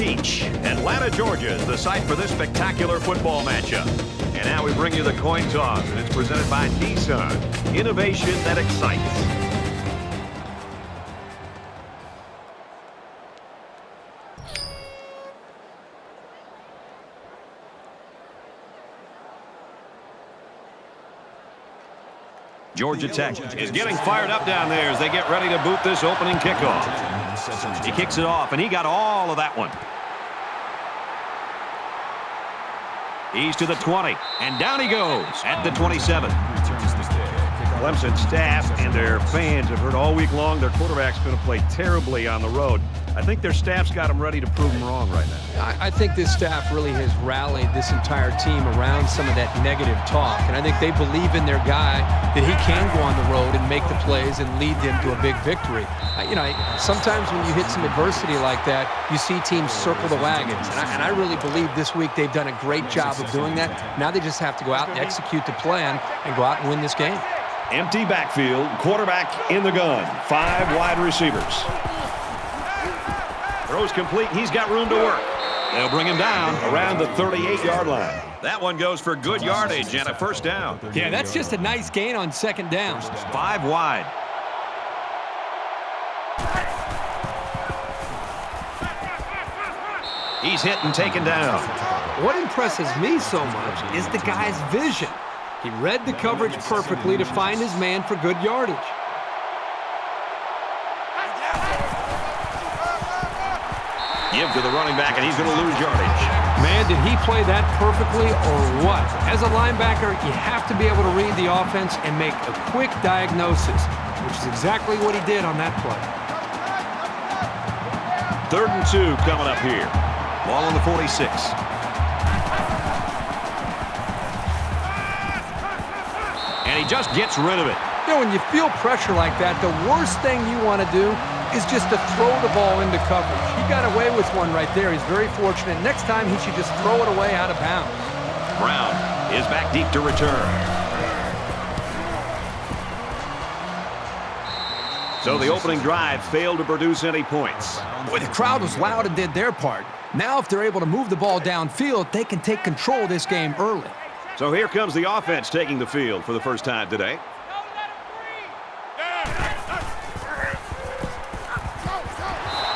Peach. Atlanta, Georgia is the site for this spectacular football matchup. And now we bring you the coin toss, and it's presented by Nissan. Innovation that excites. Georgia Tech is getting fired up down there as they get ready to boot this opening kickoff. He kicks it off, and he got all of that one. He's to the 20, and down he goes at the 27. Clemson staff and their fans have heard all week long their quarterback's going to play terribly on the road. I think their staff's got them ready to prove them wrong right now. I think this staff really has rallied this entire team around some of that negative talk. And I think they believe in their guy, that he can go on the road and make the plays and lead them to a big victory. Sometimes when you hit some adversity like that, you see teams circle the wagons. And I really believe this week they've done a great job of doing that. Now they just have to go out and execute the plan and go out and win this game. Empty backfield, quarterback in the gun, 5 wide receivers. Throws complete. He's got room to work. They'll bring him down around the 38-yard line. That one goes for good yardage and a first down. Yeah, that's just a nice gain on second down. 5 wide. He's hit and taken down. What impresses me so much is the guy's vision. He read the coverage perfectly to find his man for good yardage. Give to the running back, and he's going to lose yardage. Man, did he play that perfectly or what? As a linebacker, you have to be able to read the offense and make a quick diagnosis, which is exactly what he did on that play. 3rd and 2 coming up here. Ball on the 46. And he just gets rid of it. When you feel pressure like that, the worst thing you want to do is just to throw the ball into coverage. He got away with one right there. He's very fortunate. Next time, he should just throw it away out of bounds. Brown is back deep to return. So the opening drive failed to produce any points. Boy, the crowd was loud and did their part. Now, if they're able to move the ball downfield, they can take control of this game early. So here comes the offense taking the field for the first time today.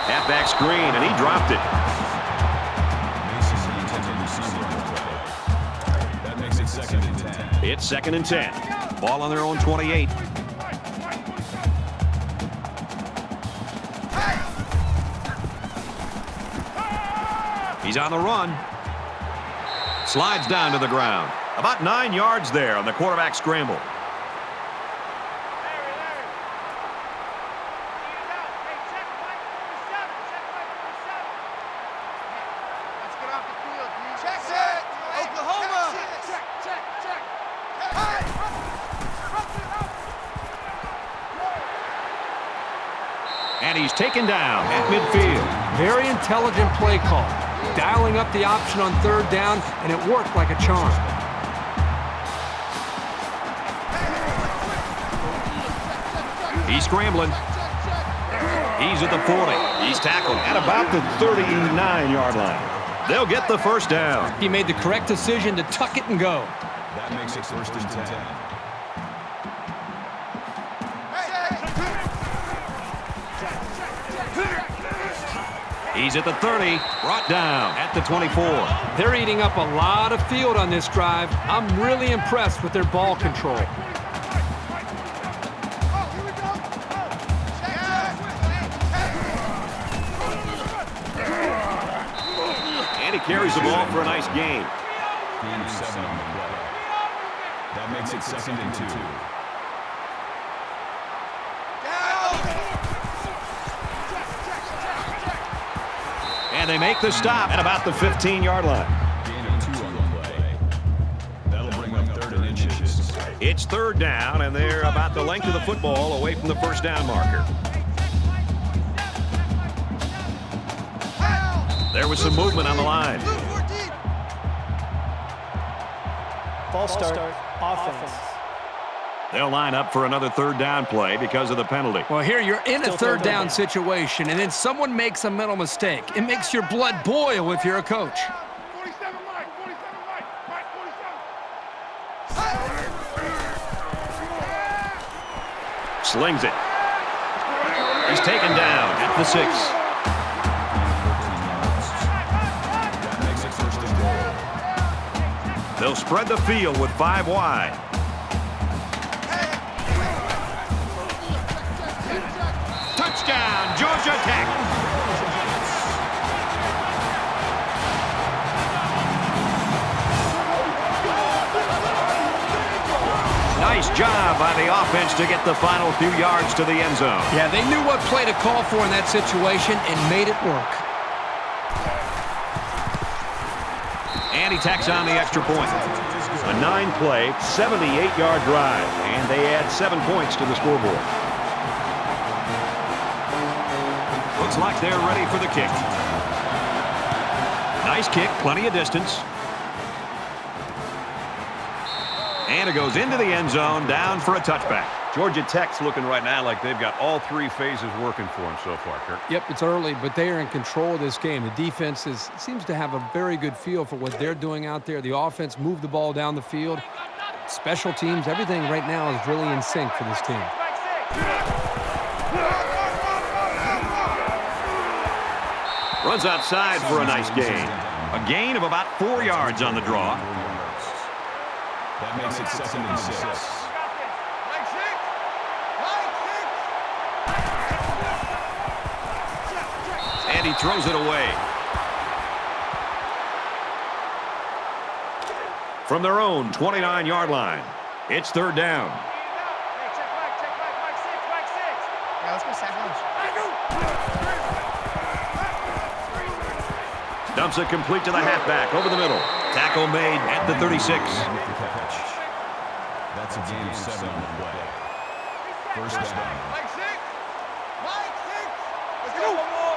Halfback screen, and he dropped it. That makes it 2nd and 10. It's 2nd and 10. Ball on their own 28. He's on the run. Slides down to the ground. About 9 yards there on the quarterback scramble. And he's taken down at midfield. Very intelligent play call. Dialing up the option on 3rd down, and it worked like a charm. He's scrambling. He's at the 40. He's tackled at about the 39-yard line. They'll get the first down. He made the correct decision to tuck it and go. That makes it 1st and 10. He's at the 30, brought down at the 24. They're eating up a lot of field on this drive. I'm really impressed with their ball control. And he carries the ball for a nice gain. Gain of 7 on the play. That makes it 2nd and 2. And they make the stop at about the 15-yard line. Gain of 2 on the play. That'll bring up 3rd and inches. It's 3rd down, and they're about the length of the football away from the first down marker. There was some movement on the line. False start, offense. They'll line up for another third down play because of the penalty. Well, here you're in a third down situation, and then someone makes a mental mistake. It makes your blood boil if you're a coach. 47 Mike, 47 Mike, 47. Slings it. He's taken down at the 6. That makes it first and goal. They'll spread the field with 5 wide. Touchdown, Georgia Tech. Nice job by the offense to get the final few yards to the end zone. Yeah, they knew what play to call for in that situation and made it work. And he tacks on the extra point. A 9-play, 78-yard drive, and they add 7 points to the scoreboard. Looks like they're ready for the kick. Nice kick, plenty of distance. And it goes into the end zone, down for a touchback. Georgia Tech's looking right now like they've got all 3 phases working for them so far, Kirk. Yep, it's early, but they are in control of this game. The defense seems to have a very good feel for what they're doing out there. The offense moved the ball down the field. Special teams, everything right now is really in sync for this team. Runs outside for a nice gain. A gain of about 4 yards on the draw. That makes it second and 6. And he throws it away. From their own 29-yard line, it's third down. Yeah, let's go sack lunch. Dumps it complete to the halfback over the middle. Tackle made at the 36. That's a gain of 7 on the play. First down. Mike, 6. Mike, 6. Let's go. One more.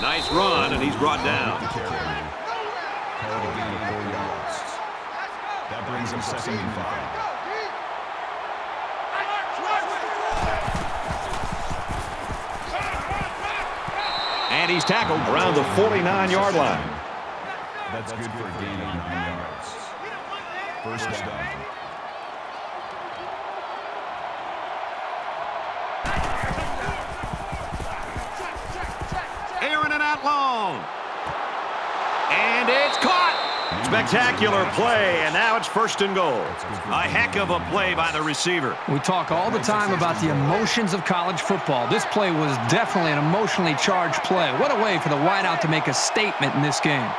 Nice run, and he's brought down. Call it a gain of 4 yards. That brings him second and 5. And he's tackled around the 49-yard line. That's good for a gain of 9 yards. First down. Airing it out long. And it's caught. Spectacular play, and now it's first and goal. A heck of a play by the receiver. We talk all the time about the emotions of college football. This play was definitely an emotionally charged play. What a way for the wideout to make a statement in this game.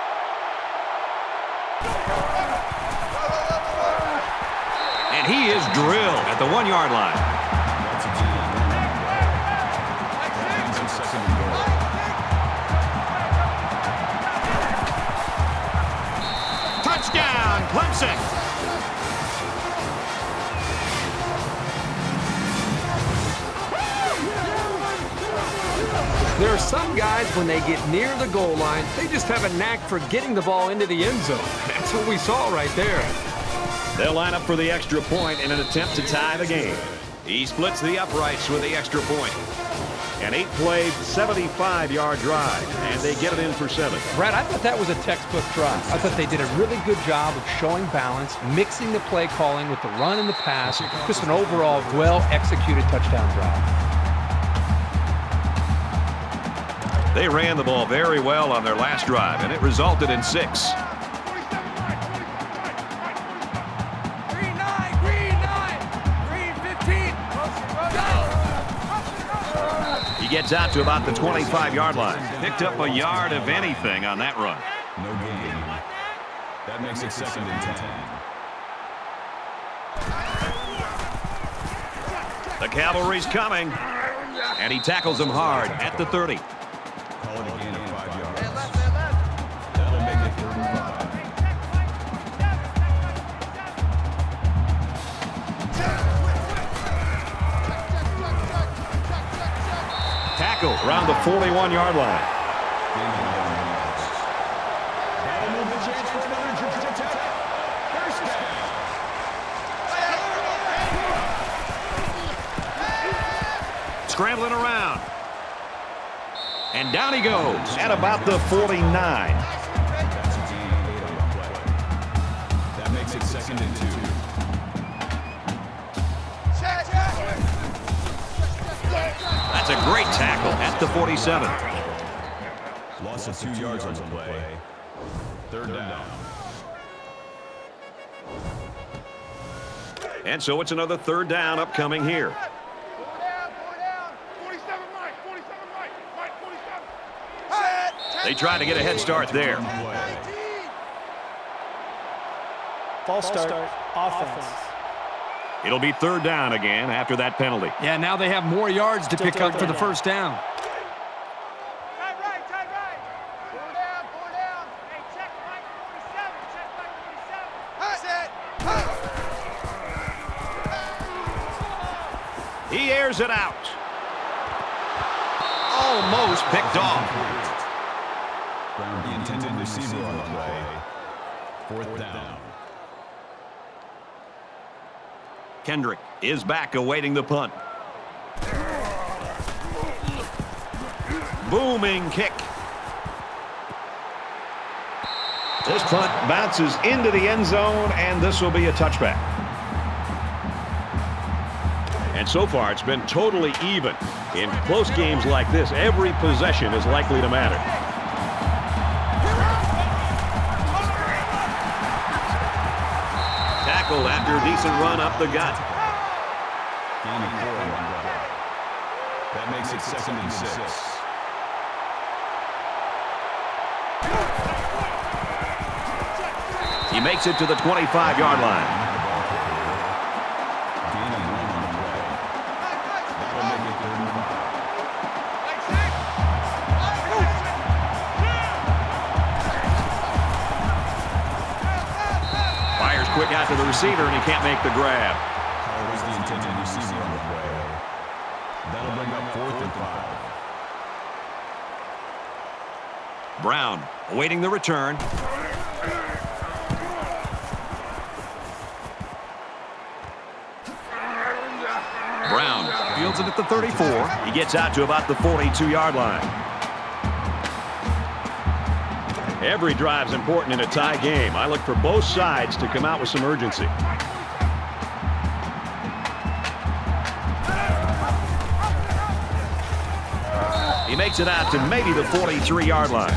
And he is drilled at the 1-yard line. That's a gain of 1 on the play. That brings him second and goal. Touchdown, Clemson. There are some guys, when they get near the goal line, they just have a knack for getting the ball into the end zone. That's what we saw right there. They'll line up for the extra point in an attempt to tie the game. He splits the uprights with the extra point. An 8-play, 75-yard drive, and they get it in for 7. Brad, I thought that was a textbook drive. I thought they did a really good job of showing balance, mixing the play calling with the run and the pass. Just an overall well-executed touchdown drive. They ran the ball very well on their last drive, and it resulted in 6. He gets out to about the 25-yard line. Picked up a yard of anything on that run. No gain. That makes it second and 10. The cavalry's coming, and he tackles him hard at the 30. Call it a gain of 5 yards. That'll make it third and 5. Tackle around the 41-yard line. Scrambling around. And down he goes at about the 49. That's a gain of 8 on the play. That makes it 2nd and 2. That's a great tackle at the 47. Loss of 2 yards on the play. 3rd down. And so it's another 3rd down upcoming here. They try to get a head start there. False start, offense. It'll be 3rd down again after that penalty. Yeah, now they have more yards to pick up for the first down. Tight right. Pull down. Hey, check Mike 47. Check Mike 47. He airs it out. Almost picked off. The intended receiver on the play. 4th down. Kendrick is back awaiting the punt. Booming kick. This punt bounces into the end zone, and this will be a touchback. And so far, it's been totally even. In close games like this, every possession is likely to matter. Tackled after a decent run up the gut. Gain of 4 on the play. That makes it 2nd and 6. He makes it to the 25-yard line. Gain of 1 on the play. That'll make it 3rd and 5. Fires quick out to the receiver, and he can't make the grab. How was the intended receiver on the play? That'll bring up 4th and 5. Brown awaiting the return. Brown fields it at the 34. He gets out to about the 42-yard line. Every drive's important in a tie game. I look for both sides to come out with some urgency. He makes it out to maybe the 43-yard line.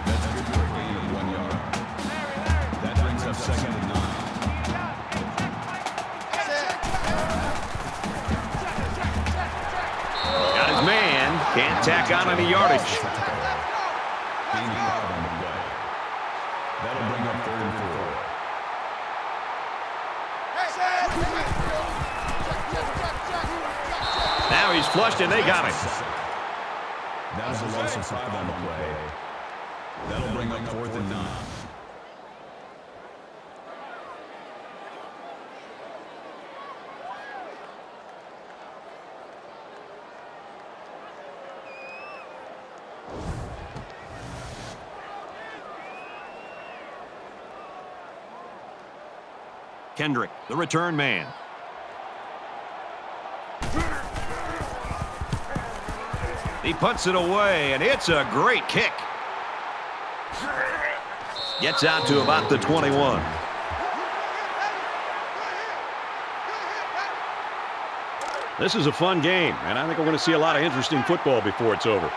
That's good for a gain of 1 yard. That brings up 2nd and 9. Got his man. Can't tack on any yardage. Gain of 5 on the play. That'll bring up 3rd and 4. Now he's flushed, and they got him. That was a loss of 5 on the play. That'll bring up 4th and 9. Kendrick, the return man. He punts it away, and it's a great kick. Gets out to about the 21. This is a fun game, and I think we're going to see a lot of interesting football before it's over.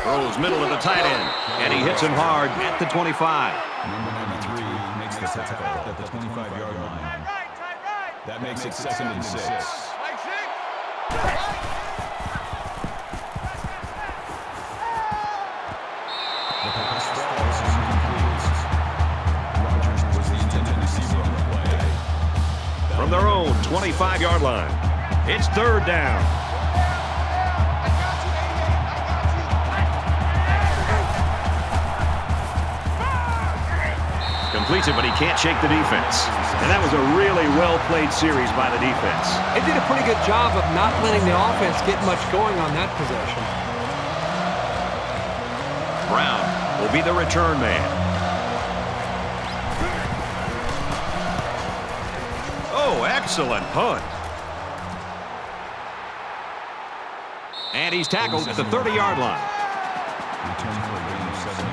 Throws middle of the tight end, and he hits him hard at the 25. Number 93 makes the tackle at the 25-yard line. That makes it 2nd and 6. The pass falls is incomplete. Rogers was the intended receiver on the play. From their own 25-yard line, it's 3rd down. Completes it, but he can't shake the defense. And that was a really well-played series by the defense. They did a pretty good job of not letting the offense get much going on that possession. Brown will be the return man. Oh, excellent punt. And he's tackled at the 30-yard line. Return for a gain of 7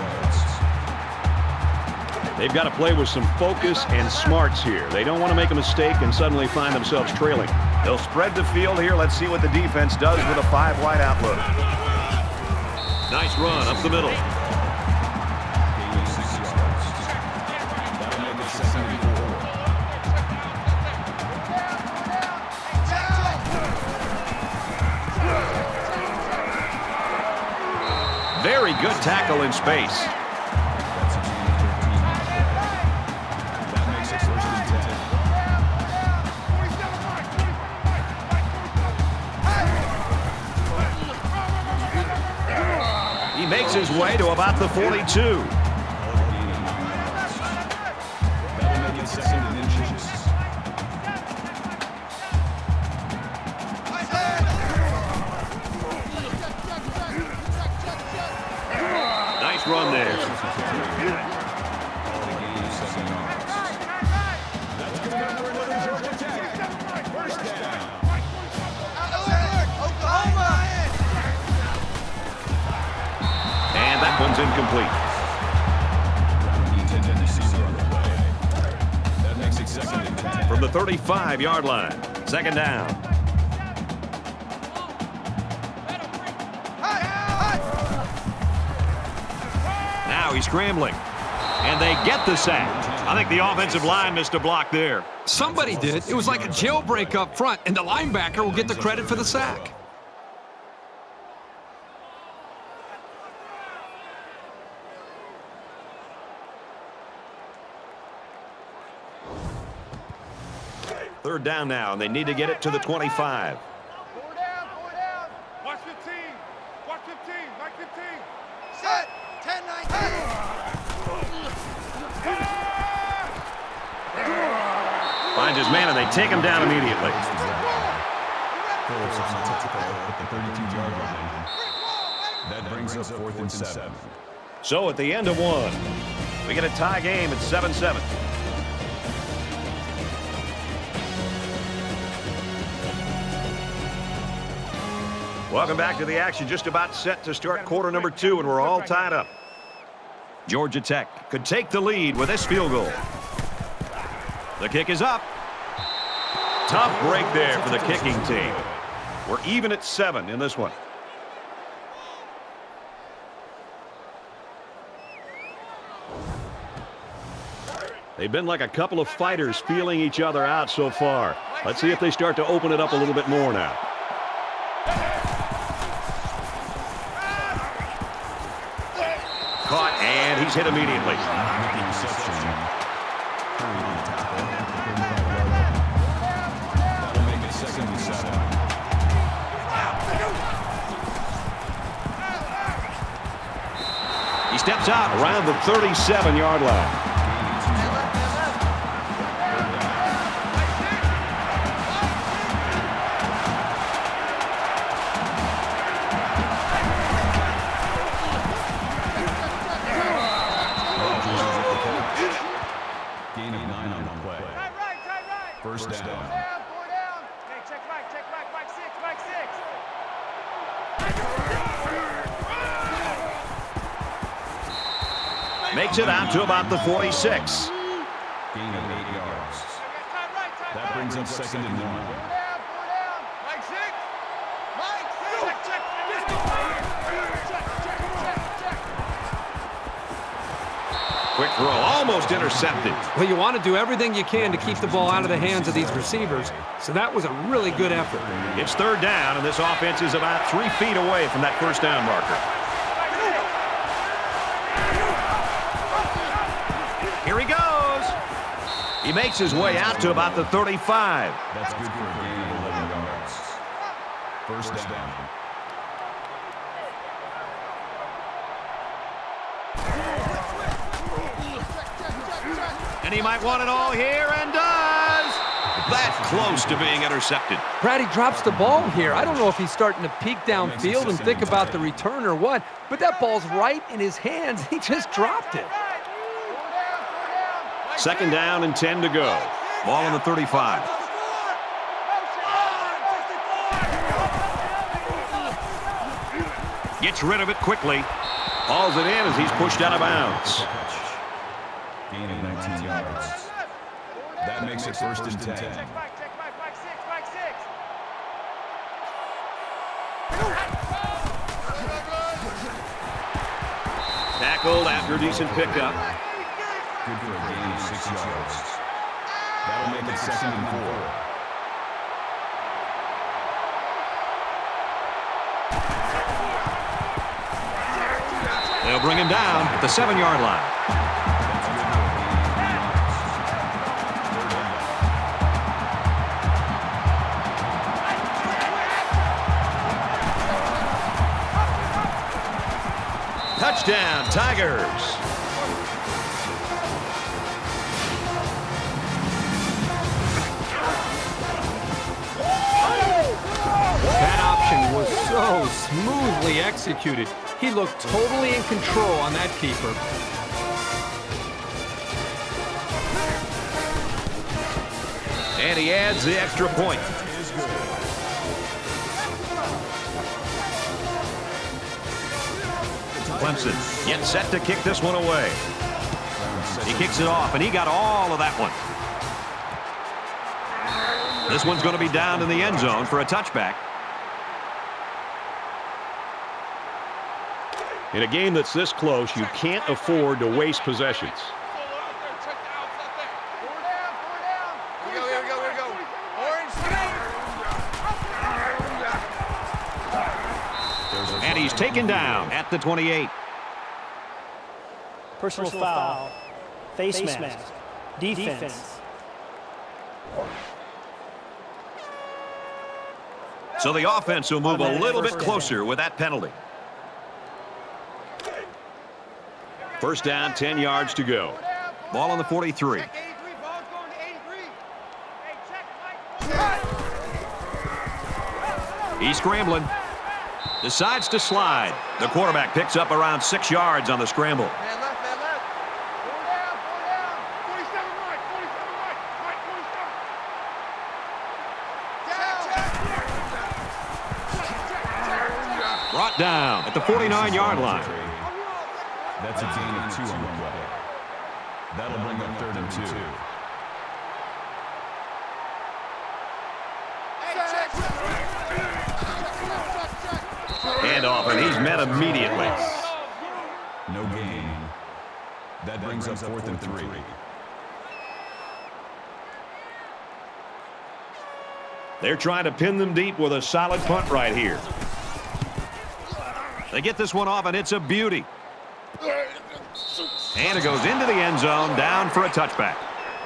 yards. They've got to play with some focus and smarts here. They don't want to make a mistake and suddenly find themselves trailing. They'll spread the field here. Let's see what the defense does with a 5-wide outlook. Nice run up the middle. Gain of 6 yards. That'll make it 2nd and 4. Very good tackle in space. That's a gain of 13 on the play. That makes it 1st and 10. He makes his way to about the 42. Gain of 9 yards. That'll make it 2nd and inches. Nice run there. Call it a gain of 7 yards. That's good enough for another Georgia Tech. 1st down. And that one's incomplete. The intended receiver on the play. That makes it 2nd and 10. From the 35-yard line. 2nd down. Now he's scrambling. And they get the sack. I think the offensive line missed a block there. Somebody did. It was like a jailbreak up front, and the linebacker will get the credit for the sack. Third down now, and they need to get it to the 25. 4 down, 4 down. Watch 15. Watch 15. Mike 15. Set. 10, 19. Finds his man, and they take him down immediately. Phillips on the tackle at the 32-yard line. That brings up 4th and 7. So at the end of one, we get a tie game at 7-7. Welcome back to the action. Just about set to start quarter number 2, and we're all tied up. Georgia Tech could take the lead with this field goal. The kick is up. Tough break there for the kicking team. We're even at 7 in this one. They've been like a couple of fighters feeling each other out so far. Let's see if they start to open it up a little bit more now. Caught, and he's hit immediately. Making reception. Hurry on the tackle at the 35-yard line. That'll make it 2nd and 7. He steps out around the 37-yard line. Gain of 9 on the play. Tight right, tight right. 1st down. 4 down. Hey, check right, Mike 6, Mike 6. Makes it out to about the 46. Gain of 8 yards. That brings up 2nd and 1. 4 down. Mike 6. Mike 6. Check. Quick throw, almost intercepted. Well, you want to do everything you can to keep the ball out of the hands of these receivers, so that was a really good effort. It's 3rd down, and this offense is about 3 feet away from that 1st down marker. Here he goes. He makes his way out to about the 35. That's good for a gain of 11 yards. 1st down. And he might want it all here, and does. That close to being intercepted. Brady drops the ball here. I don't know if he's starting to peek downfield and think about the return or what, but that ball's right in his hands. He just dropped it. Second down and 10 to go. Ball on the 35. Gets rid of it quickly. Hauls it in as he's pushed out of bounds. Gain of 19 yards. That makes it first and 10. Tackled after a decent pickup. Good for a gain of 6 yards. That'll make it second and 4. They'll bring him down at the 7-yard line. Touchdown, Tigers. That option was so smoothly executed. He looked totally in control on that keeper. And he adds the extra point. Clemson gets set to kick this one away. He kicks it off, and he got all of that one. This one's going to be down in the end zone for a touchback. In a game that's this close, you can't afford to waste possessions. And he's taken down at the 28. Personal foul. Face mask. Defense. So the offense will move a little bit closer with that penalty. First down, 10 yards to go. Ball on the 43. He's scrambling. Decides to slide. The quarterback picks up around 6 yards on the scramble. Man left, man left. Four down. 47 right, 47 right. Right, 47. Brought down at the 49-yard line. That's a gain of 2 on the play. That'll bring up third and 2. Handoff, and he's met immediately. No gain. That brings up fourth and 3. They're trying to pin them deep with a solid punt right here. They get this one off, and it's a beauty. And it goes into the end zone, down for a touchback.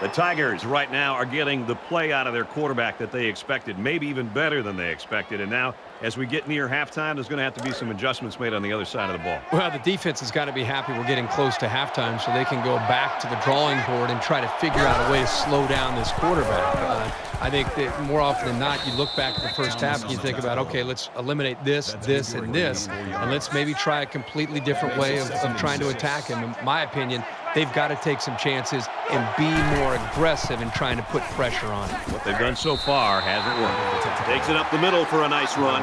The Tigers right now are getting the play out of their quarterback that they expected, maybe even better than they expected. And now, as we get near halftime, there's going to have to be some adjustments made on the other side of the ball. Well, the defense has got to be happy we're getting close to halftime so they can go back to the drawing board and try to figure out a way to slow down this quarterback. I think that more often than not, you look back at the first half and you think about, okay, let's eliminate this, this, and this, and let's maybe try a completely different way of trying to attack him. In my opinion, they've got to take some chances and be more aggressive in trying to put pressure on him. What they've done so far hasn't worked. Takes it up the middle for a nice run.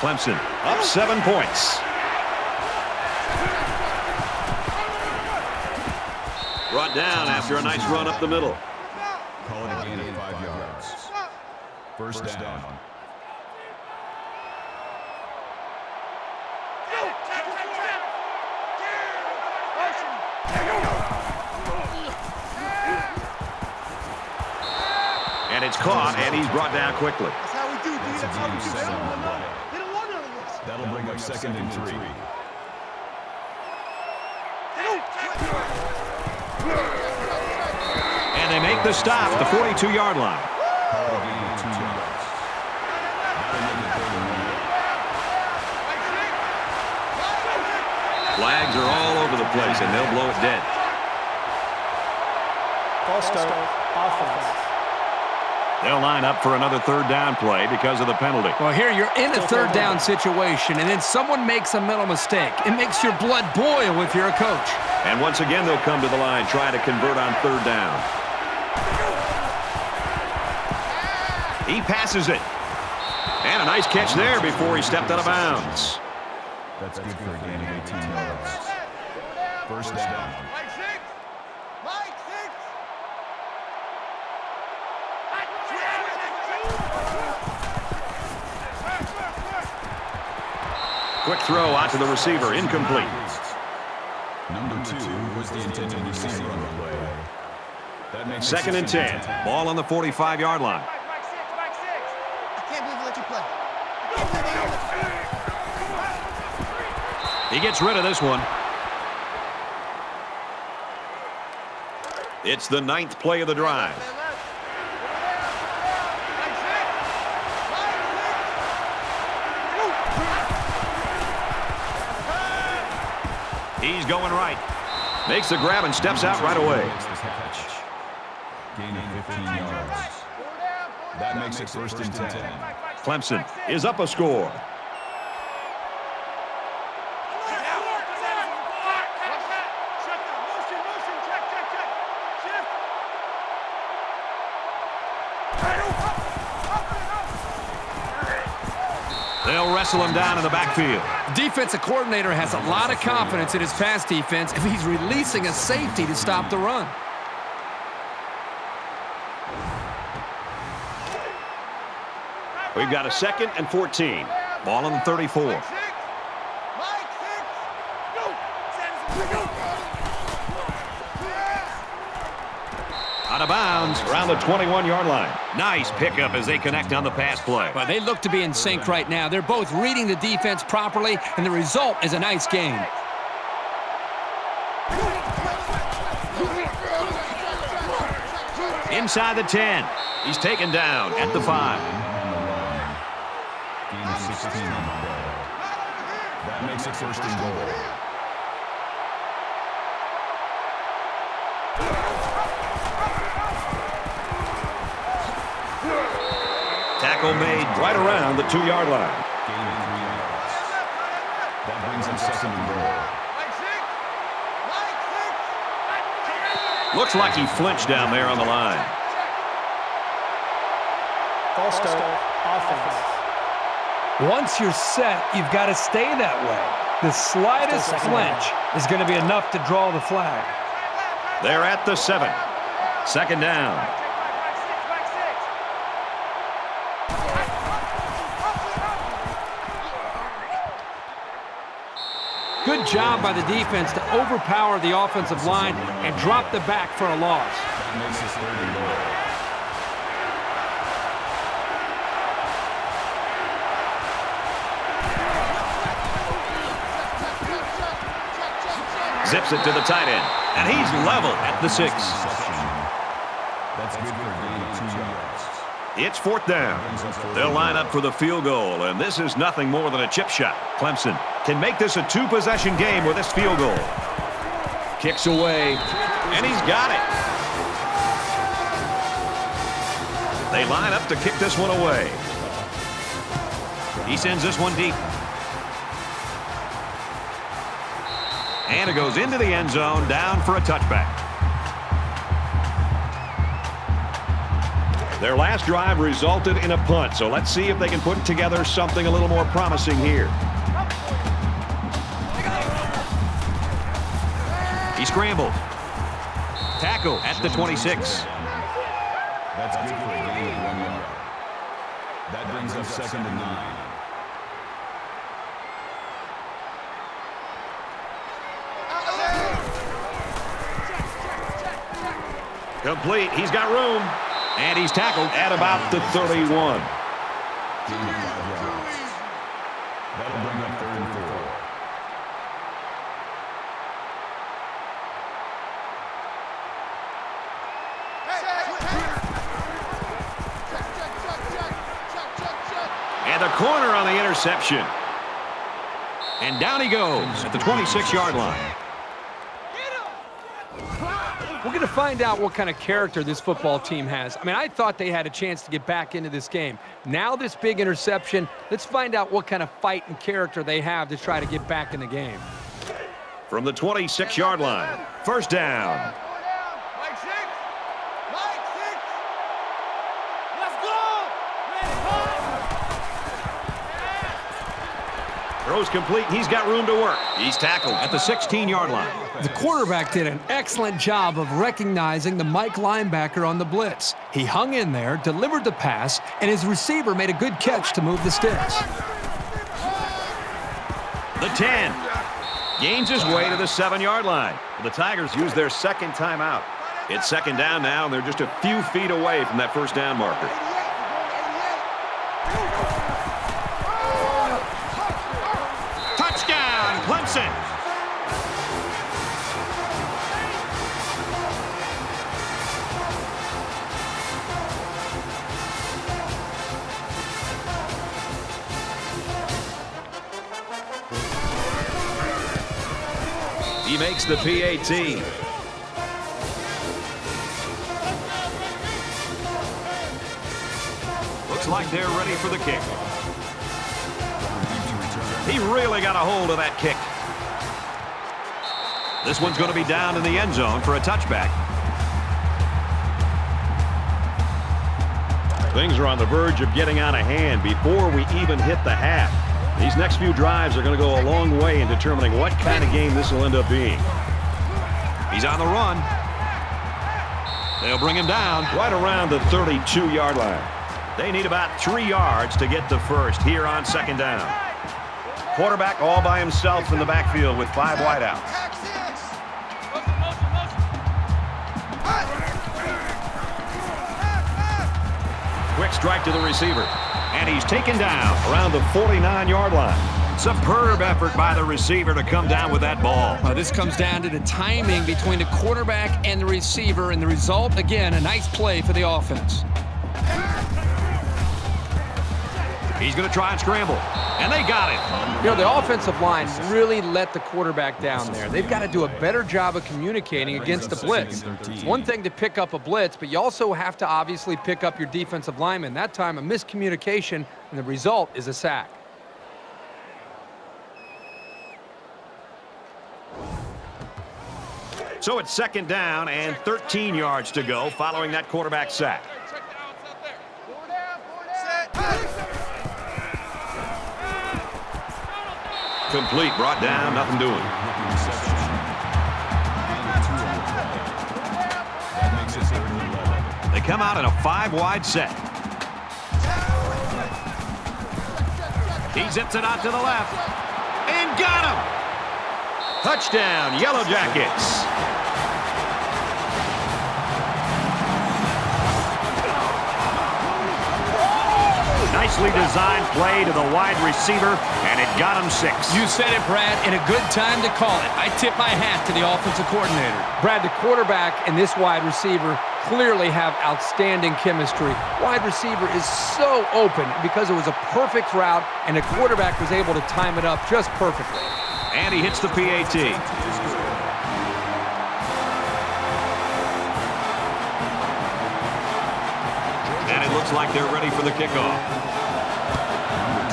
Clemson up 7 points. Brought down after a nice run up the middle. Call it a gain of 5 yards. First down. And it's caught, and he's brought down quickly. That's how we do, D. That's how we do. They don't want none. They don't want none of this. That'll bring up second and 3. And they make the stop at the 42-yard line. Call it a gain of 2 yards. That'll make it third and 1. Flags are all over the place, and they'll blow it dead. False start. Offense. They'll line up for another third down play because of the penalty. Well, here you're in a third down situation, and then someone makes a mental mistake. It makes your blood boil if you're a coach. And once again, they'll come to the line, try to convert on third down. He passes it. And a nice catch there before he stepped out of bounds. That's good for a gain of 18 yards. First down. Mike six. Mike six. Quick throw out to the receiver, incomplete. Number 2 was the intended receiver on the play. That makes it 2nd and 10. Ball on the 45-yard line. Mike six. Mike six. I can't believe we let you play. He gets rid of this one. It's the 9th play of the drive. He's going right. Makes the grab and steps out right away. Gain of 15 yards. That makes it 1st and 10. Clemson is up a score. They'll wrestle him down in the backfield. Defensive coordinator has a lot of confidence in his pass defense if he's releasing a safety to stop the run. We've got a 2nd and 14. Ball on the 34. Out of bounds around the 21-yard line. Nice pickup as they connect on the pass play. But they look to be in sync right now. They're both reading the defense properly, and the result is a nice game. Inside the 10. He's taken down at the 5. Gain of 16 on the play. That makes it 1st and goal. Tackle made right around the 2-yard line. Gain of 3 yards. That brings him 2nd and goal. Looks like he flinched down there on the line. False start. Offense. Once you're set, you've got to stay that way. The slightest flinch is going to be enough to draw the flag. They're at the 7. 2nd down. Good job by the defense to overpower the offensive line and drop the back for a loss. That makes it 3rd and goal. Zips it to the tight end. And he's level at the 6. That's good for a gain of 2 yards. It's 4th down. They'll line up for the field goal, and this is nothing more than a chip shot. Clemson can make this a 2-possession game with this field goal. Kicks away, and he's got it. They line up to kick this one away. He sends this one deep. And it goes into the end zone, down for a touchback. Their last drive resulted in a punt, so let's see if they can put together something a little more promising here. He scrambled. Tackle at the 26. That's good for a gain of 1 yard. That brings up 2nd and 9. Complete. He's got room. And he's tackled at about the 31. Gain of 5 yards. That'll bring up 3rd and 4. And the corner on the interception. And down he goes at the 26-yard line. We're going to find out what kind of character this football team has. I mean, I thought they had a chance to get back into this game. Now this big interception, let's find out what kind of fight and character they have to try to get back in the game. From the 26-yard line, first down. Mike 6. Mike 6. Let's go. Throws complete. He's got room to work. He's tackled at the 16-yard line. The quarterback did an excellent job of recognizing the Mike linebacker on the blitz. He hung in there, delivered the pass, and his receiver made a good catch to move the sticks. The 10. Gains his way to the 7-yard line. The Tigers use their second timeout. It's second down now, and they're just a few feet away from that first down marker. Touchdown, Clemson! He makes the PAT. Looks like they're ready for the kick. He really got a hold of that kick. This one's going to be down in the end zone for a touchback. Things are on the verge of getting out of hand before we even hit the half. These next few drives are going to go a long way in determining what kind of game this will end up being. He's on the run. They'll bring him down right around the 32-yard line. They need about 3 yards to get the first here on second down. Quarterback all by himself in the backfield with 5 wideouts. Quick strike to the receiver. And he's taken down around the 49-yard line. Superb effort by the receiver to come down with that ball. This comes down to the timing between the quarterback and the receiver, and the result, again, a nice play for the offense. He's going to try and scramble, and they got him. You know, the offensive line really let the quarterback down there. They've got to do a better job of communicating against the blitz. It's one thing to pick up a blitz, but you also have to obviously pick up your defensive lineman. That time, a miscommunication, and the result is a sack. So it's second down and 13 yards to go following that quarterback sack. Complete, brought down, nothing doing. They come out in a 5-wide set. He zips it out to the left and got him. Touchdown, Yellow Jackets. Nicely designed play to the wide receiver, and it got him 6. You said it, Brad, and a good time to call it. I tip my hat to the offensive coordinator. Brad, the quarterback and this wide receiver clearly have outstanding chemistry. Wide receiver is so open because it was a perfect route, and the quarterback was able to time it up just perfectly. And he hits the PAT. And it looks like they're ready for the kickoff.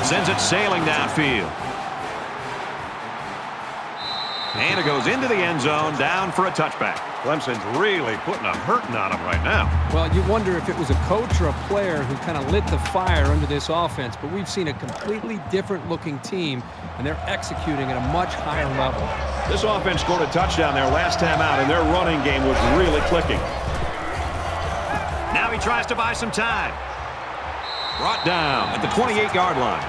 Sends it sailing downfield. And it goes into the end zone, down for a touchback. Clemson's really putting a hurting on him right now. Well, you wonder if it was a coach or a player who kind of lit the fire under this offense, but we've seen a completely different-looking team, and they're executing at a much higher level. This offense scored a touchdown there last time out, and their running game was really clicking. Now he tries to buy some time. Brought down at the 28-yard line.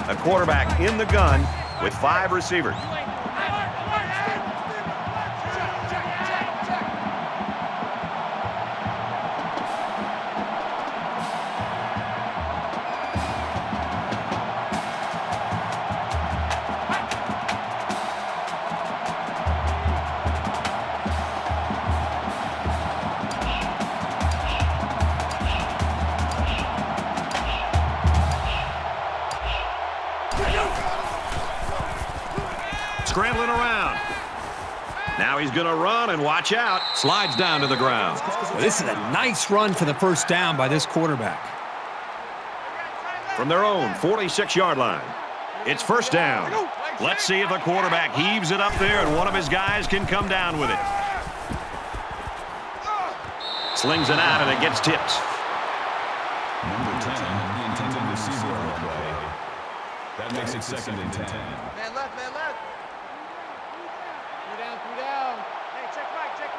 A quarterback in the gun with 5 receivers. scrambling around. Now he's going to run and watch out. Slides down to the ground. Well, this is a nice run for the first down by this quarterback. From their own 46-yard line, it's first down. Let's see if the quarterback heaves it up there and one of his guys can come down with it. Slings it out and it gets tipped. Number 10, the intended receiver on the play. That makes it second and 10. Man left, man left. Three down. Hey, check Mike 6.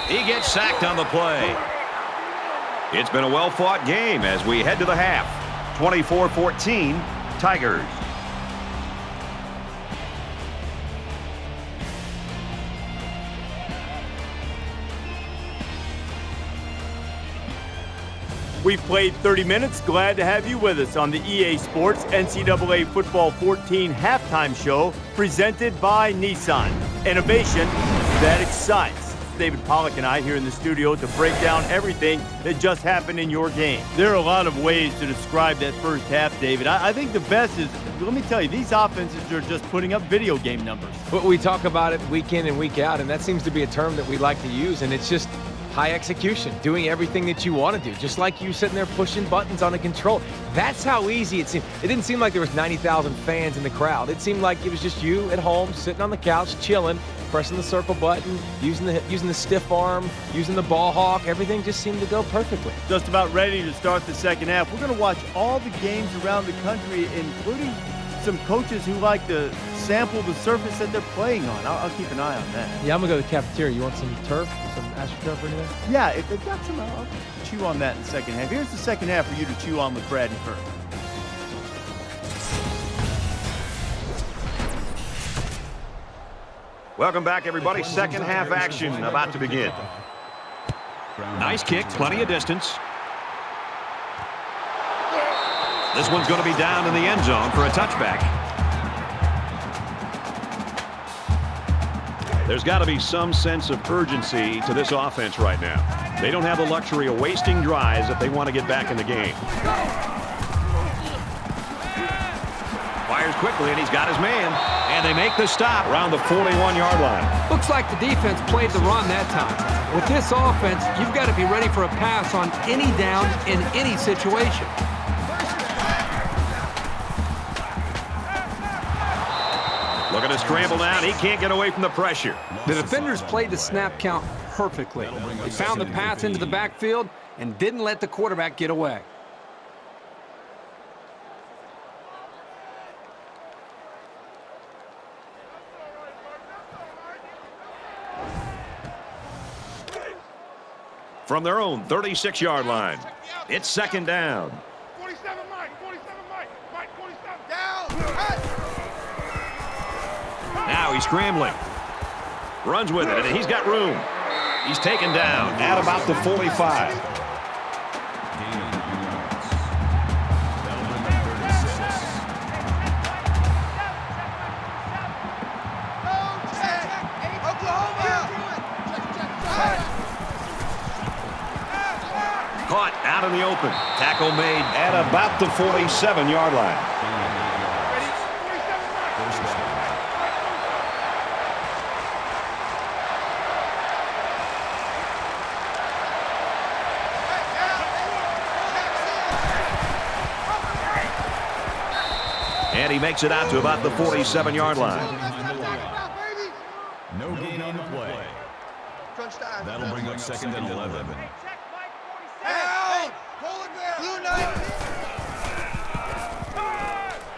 He gets sacked on the play. It's been a well-fought game as we head to the half. 24-14, Tigers. We've played 30 minutes. Glad to have you with us on the EA Sports NCAA Football 14 halftime show presented by Nissan. Innovation that excites. David Pollack and I here in the studio to break down everything that just happened in your game. There are a lot of ways to describe that first half, David. I think the best is, let me tell you, these offenses are just putting up video game numbers. But we talk about it week in and week out, and that seems to be a term that we like to use, and it's just high execution, doing everything that you want to do, just like you sitting there pushing buttons on a control. That's how easy it seemed. It didn't seem like there was 90,000 fans in the crowd. It seemed like it was just you at home, sitting on the couch, chilling, pressing the circle button, using the stiff arm, using the ball hawk. Everything just seemed to go perfectly. Just about ready to start the second half. We're going to watch all the games around the country, including some coaches who like to sample the surface that they're playing on. I'll keep an eye on that. Yeah, I'm going to go to the cafeteria. You want some turf? Some AstroTurf or anything? Yeah, if they've got some, I'll chew on that in the second half. Here's the second half for you to chew on with Brad and Kurt. Welcome back, everybody. Second half action about to begin. Nice kick, plenty of distance. This one's going to be down in the end zone for a touchback. There's got to be some sense of urgency to this offense right now. They don't have the luxury of wasting drives if they want to get back in the game. Fires quickly, and he's got his man. And they make the stop around the 41-yard line. Looks like the defense played the run that time. With this offense, you've got to be ready for a pass on any down in any situation. Looking to scramble down. He can't get away from the pressure. The defenders played the snap count perfectly. They found the pass into the backfield and didn't let the quarterback get away. From their own 36-yard line, it's second down. 47 Mike, 47. Down. Now he's scrambling. Runs with it, and he's got room. He's taken down at about the 45. Caught out in the open. Tackle made at about the 47-yard line. And he makes it out to about the 47-yard line. No gain on the play. That'll bring up second and 11.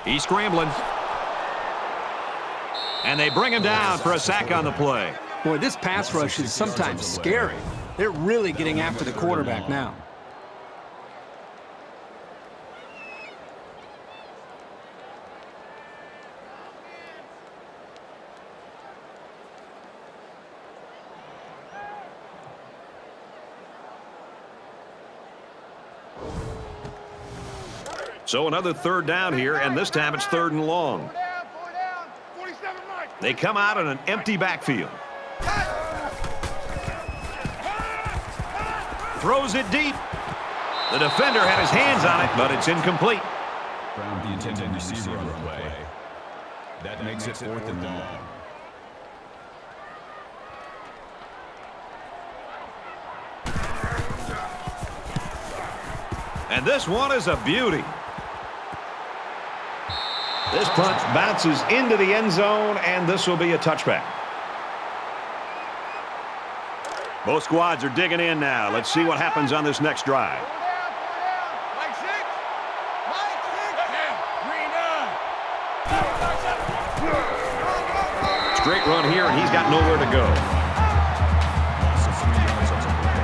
He's scrambling. And they bring him down for a sack on the play. Boy, this pass rush is sometimes scary. They're really getting after the quarterback now. So another third down here, and this time it's third and long. They come out in an empty backfield. Throws it deep. The defender had his hands on it, but it's incomplete. with the intended receiver on the play. That makes it 4th and long. And this one is a beauty. This punt bounces into the end zone, and this will be a touchback. Both squads are digging in now. Let's see what happens on this next drive. Straight run here, and he's got nowhere to go. Loss of 3 yards on the play.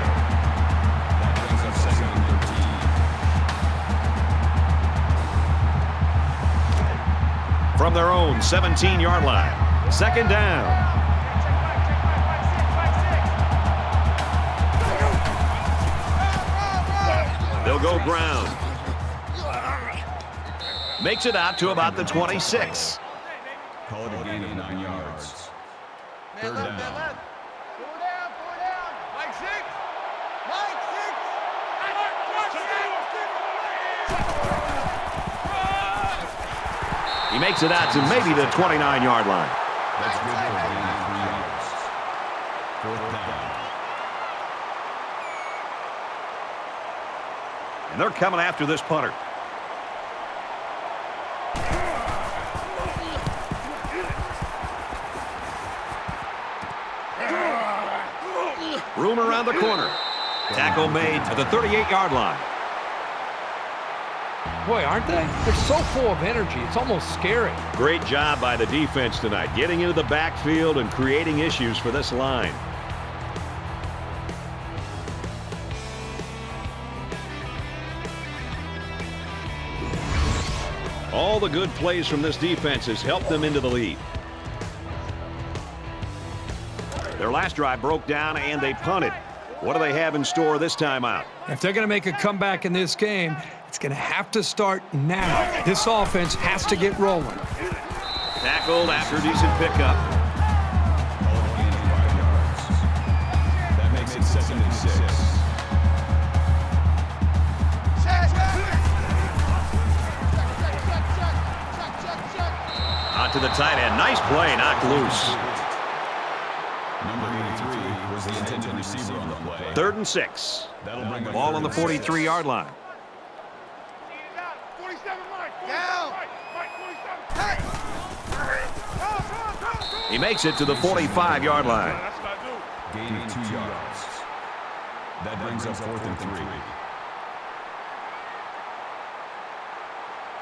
That brings up 2nd and 13. From their own 17-yard line. 2nd down. They'll go ground. Makes it out to about the 26. Call it a gain of 9 yards. 3rd down. He makes it out to maybe the 29-yard line. That's good for a gain of 3 yards. 4th down. And they're coming after this punter. Room around the corner. Tackle made to the 38-yard line. Boy, aren't they? They're so full of energy. It's almost scary. Great job by the defense tonight, getting into the backfield and creating issues for this line. All the good plays from this defense has helped them into the lead. Their last drive broke down and they punted. What do they have in store this time out? If they're going to make a comeback in this game, it's going to have to start now. This offense has to get rolling. Tackled after a decent pickup. Call it a gain of 5 yards. That makes it 2nd and 6. Out to the tight end. Nice play, knocked loose. Number 83 was the intended receiver on the play. 3rd and 6. That'll bring up Ball on the 3rd and 6. 43-yard line. He makes it to the 45-yard line. Gain of 2 yards. That brings up 4th and 3.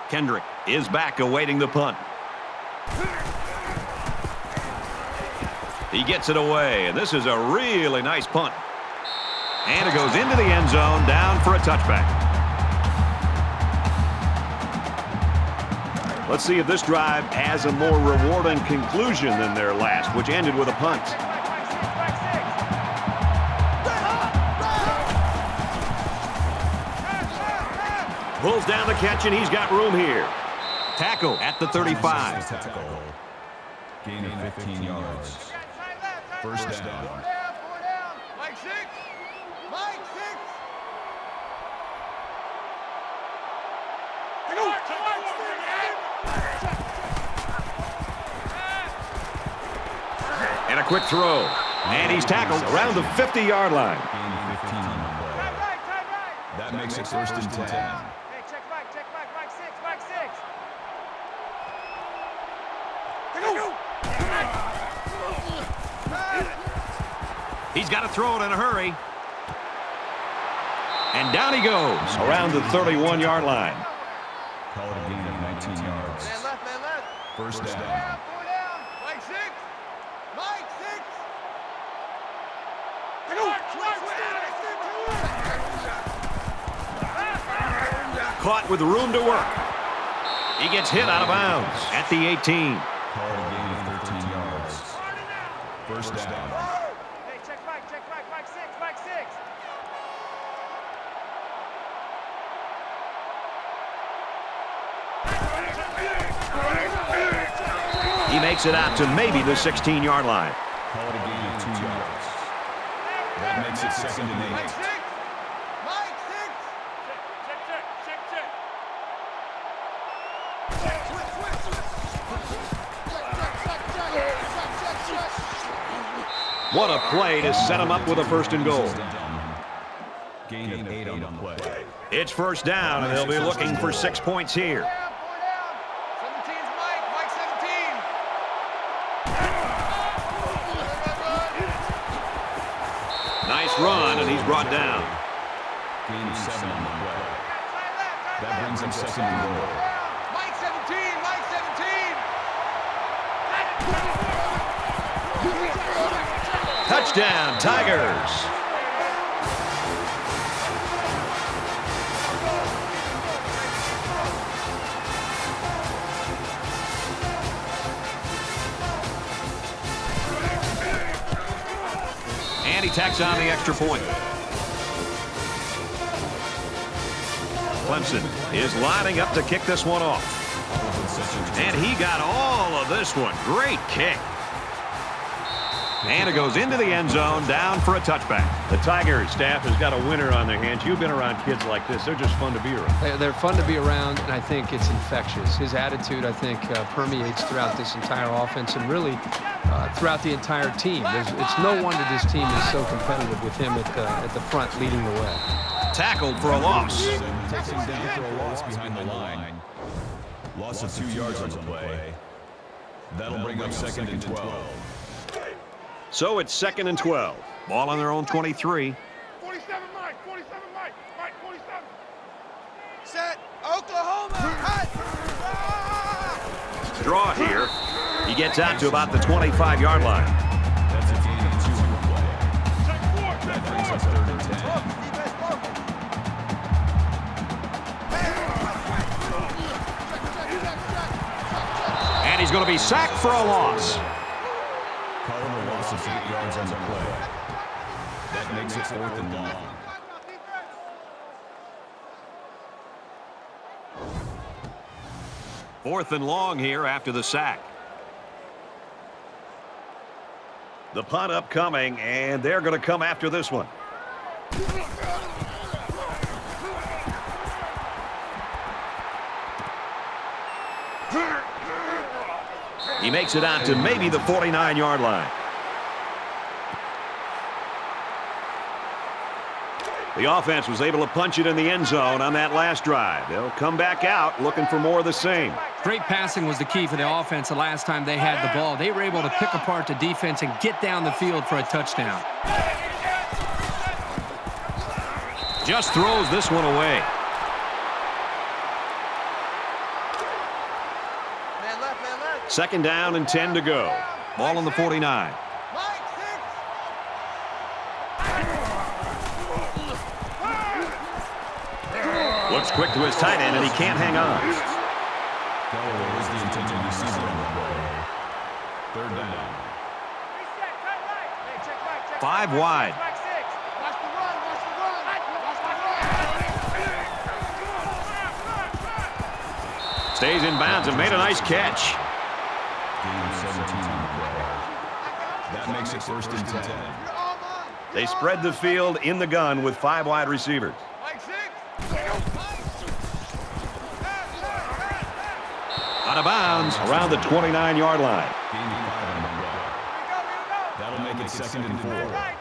Kendrick is back awaiting the punt. He gets it away, and this is a really nice punt. And it goes into the end zone, down for a touchback. Let's see if this drive has a more rewarding conclusion than their last, which ended with a punt. Pulls down the catch, and he's got room here. Tackle at the 35. Tackle. Gain of 15 yards. 1st down. And a quick throw. And he's tackled around the 50-yard line. Gain of 15 on the play. That makes it 1st and 10. He's got to throw it in a hurry. And down he goes around the 31-yard line. Call it a gain of 19 yards. 1st down. Caught with room to work. He gets hit out of bounds at the 18. Call it a gain of 13 yards. 1st down. He makes it out to maybe the 16-yard line. Call it a gain of 2 yards. That makes it 2nd and 8. What a play to set him up with a first and goal. Gain of 8 on the play. It's first down, and they'll be looking for 6 points here. 17's Mike. Mike 17. Nice run, and he's brought down. Gain of 7 on the play. That brings him second and goal. Mike 17. Mike 17. Touchdown, Tigers. And he tacks on the extra point. Clemson is lining up to kick this one off. And he got all of this one. Great kick. And it goes into the end zone, down for a touchback. The Tigers staff has got a winner on their hands. You've been around kids like this. They're just fun to be around. They're fun to be around, and I think it's infectious. His attitude, I think, permeates throughout this entire offense and really throughout the entire team. It's no wonder this team is so competitive with him at the front leading the way. Tackled for a loss. Takes him down for a loss behind the line. Loss of 2 yards on the play. That'll bring up second and 12. So it's second and 12. Ball on their own 23. 47 Mike. 47 Mike. Mike 47. Set. Oklahoma. Hut. Draw here. He gets out to about the 25-yard line. That's a gain of 2 on the play. That brings up third and 10. And he's going to be sacked for a loss. Calling a loss of 8 yards on the play. That makes it 4th and long. Fourth and long here after the sack. The punt upcoming, and they're going to come after this one. He makes it out to maybe the 49-yard line. The offense was able to punch it in the end zone on that last drive. They'll come back out looking for more of the same. Great passing was the key for the offense the last time they had the ball. They were able to pick apart the defense and get down the field for a touchdown. Just throws this one away. Man left, man left. Second down and 10 to go. Ball on the 49. Mike 6. Looks quick to his tight end, and he can't hang on. Galloway was the intended receiver on the play. Third down. Reset. Cut right. Hey, check back. Check 5 wide. Mike 6. Watch the run. Watch the run. Watch the run. Stays in bounds and made a nice catch. Gain of 17 on the play. That makes it 1st and 10. You're all mine. They spread the field in the gun with 5 wide receivers. Mike 6. Out of bounds around the 29-yard line. Gain of 5 on the play. That'll make it 2nd and 4. Tight right.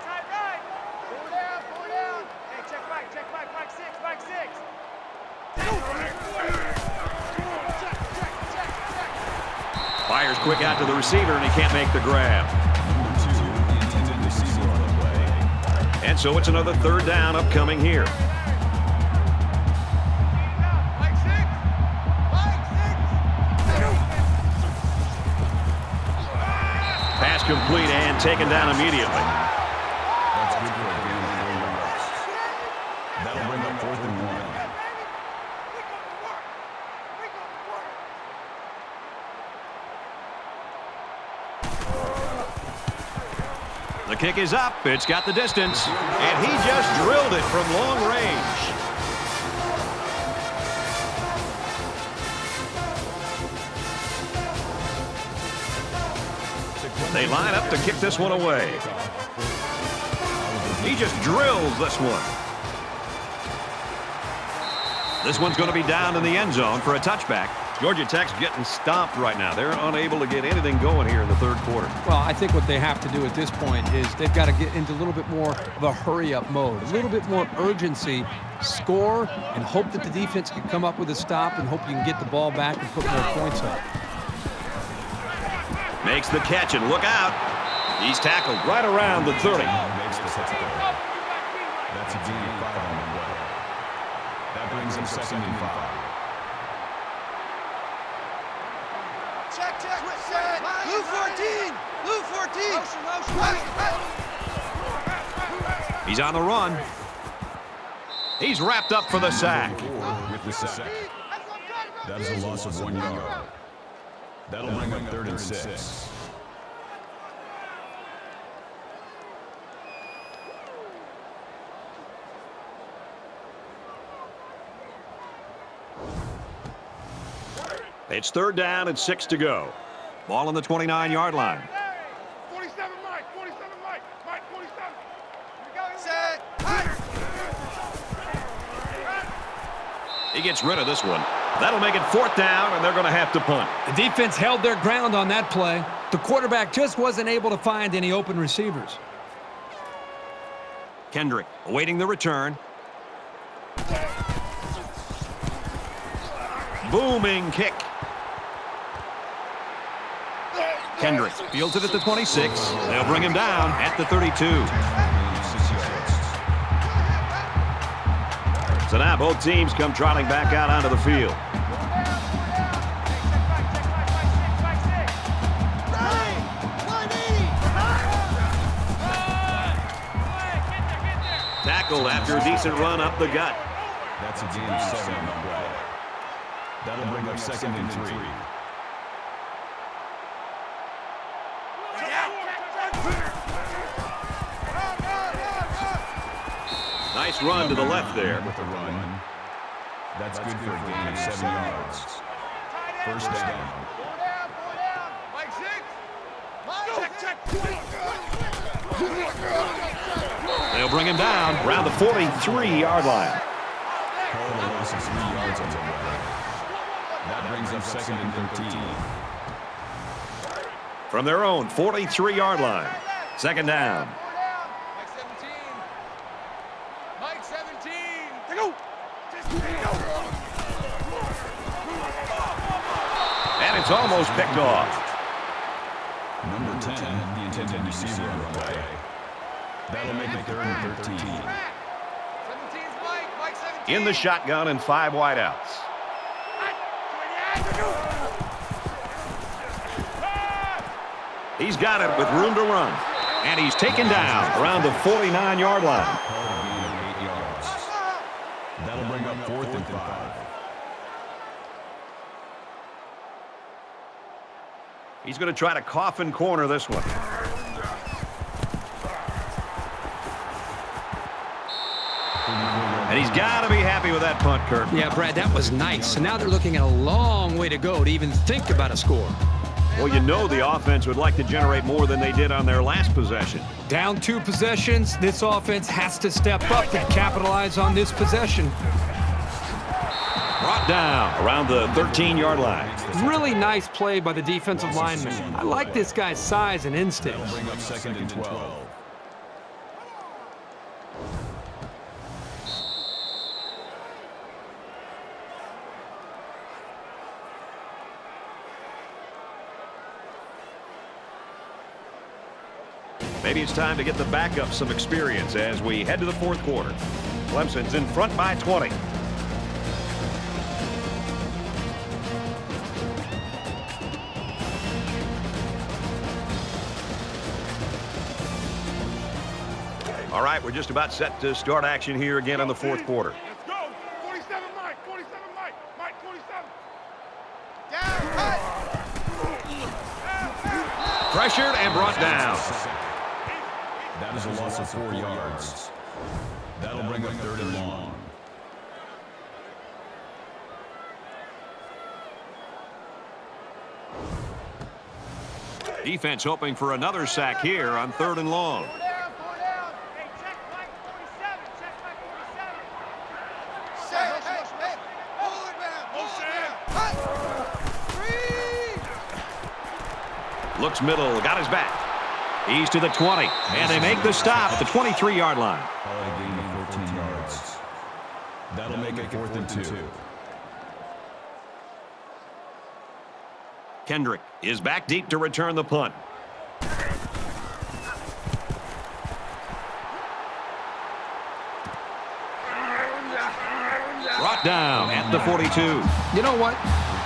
Pull down. Pull down. Hey, check back. Check back. Mike 6. Mike 6. Fires quick out to the receiver, and he can't make the grab. Number 2, the intended receiver on the play. And so it's another third down upcoming here. Mike 6. Mike 6. Pass complete and taken down immediately. That's good for a gain of 4 yards. That'll bring up 4th and 1. The kick is up. It's got the distance. And he just drilled it from long range. They line up to kick this one away. He just drills this one. This one's going to be down in the end zone for a touchback. Georgia Tech's getting stomped right now. They're unable to get anything going here in the third quarter. Well, I think what they have to do at this point is they've got to get into a little bit more of a hurry-up mode, a little bit more urgency, score, and hope that the defense can come up with a stop and hope you can get the ball back and put more points up. Makes the catch, and look out. He's tackled right around the 30. Makes the second. That's a gain of 5 on the play. That brings him 2nd and 5. Check, set. Blue 14. Blue 14. Motion. He's on the run. He's wrapped up for the sack. With the sack. That is a loss of 1 yard. That'll bring up 3rd and 6. It's 3rd down and 6 to go. Ball on the 29-yard line. 47 Mike. 47 Mike. Mike 47. Set. He gets rid of this one. That'll make it 4th down, and they're going to have to punt. The defense held their ground on that play. The quarterback just wasn't able to find any open receivers. Kendrick awaiting the return. Booming kick. Kendrick fields it at the 26. They'll bring him down at the 32. So now both teams come trotting back out onto the field. Tackled after a decent run up the gut. That's a gain of 7 on the play. That'll bring up 2nd and 3. Nice run to the left there. With the run. That's good for a gain of 7 yards. 1st down. Mike 6. Check. They'll bring him down around the 43-yard line. Call a loss of 3 yards on the play. That brings up 2nd and 13. From their own 43-yard line. 2nd down. Mike 17. Mike 17. And it's almost picked off. Number 10, the intended receiver on the play. That'll make it 3rd and 13. 17's Mike. Mike 17. In the shotgun and 5 wideouts. He's got it with room to run. And he's taken down around the 49-yard line. Call a gain of 8 yards. That'll bring up 4th and 5. He's going to try to coffin corner this one. And he's got to be happy with that punt, Kirk. Yeah, Brad, that was nice. And now they're looking at a long way to go to even think about a score. Well, you know the offense would like to generate more than they did on their last possession. Down 2 possessions, this offense has to step up and capitalize on this possession. Brought down around the 13-yard line. Really nice play by the defensive lineman. I like this guy's size and instincts. Bring up 2nd and 12. Maybe it's time to get the backup some experience as we head to the 4th quarter. Clemson's in front by 20. All right, we're just about set to start action here again in the 4th quarter. Let's go. 47 Mike. 47 Mike. Mike 47. Down. Cut. Pressured and brought down. That is a loss of 4 yards. That'll bring up 3rd and long. Defense hoping for another sack here on 3rd and long. Four down. Hey, check Mike 47. Check Mike 47. Set. Hey. Hold it, man. Hold it, man. Looks middle, got his back. He's to the 20, and they make the stop at the 23-yard line. Probably a gain of 14 yards. That'll make it 4th and 2. Kendrick is back deep to return the punt. Brought down at the 42. You know what?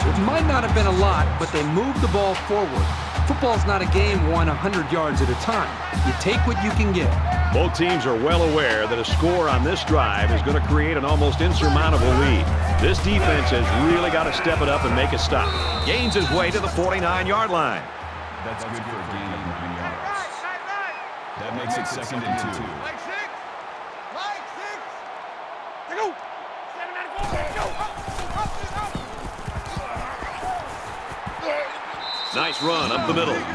It might not have been a lot, but they moved the ball forward. Football's not a game won 100 yards at a time. You take what you can get. Both teams are well aware that a score on this drive is going to create an almost insurmountable lead. This defense has really got to step it up and make a stop. Gains his way to the 49-yard line. That's good for a gain of 9 yards. That makes it 2nd and 2. Mike 6. Mike 6. Go. 7-9-4. Go. Up. Nice run up the middle. With the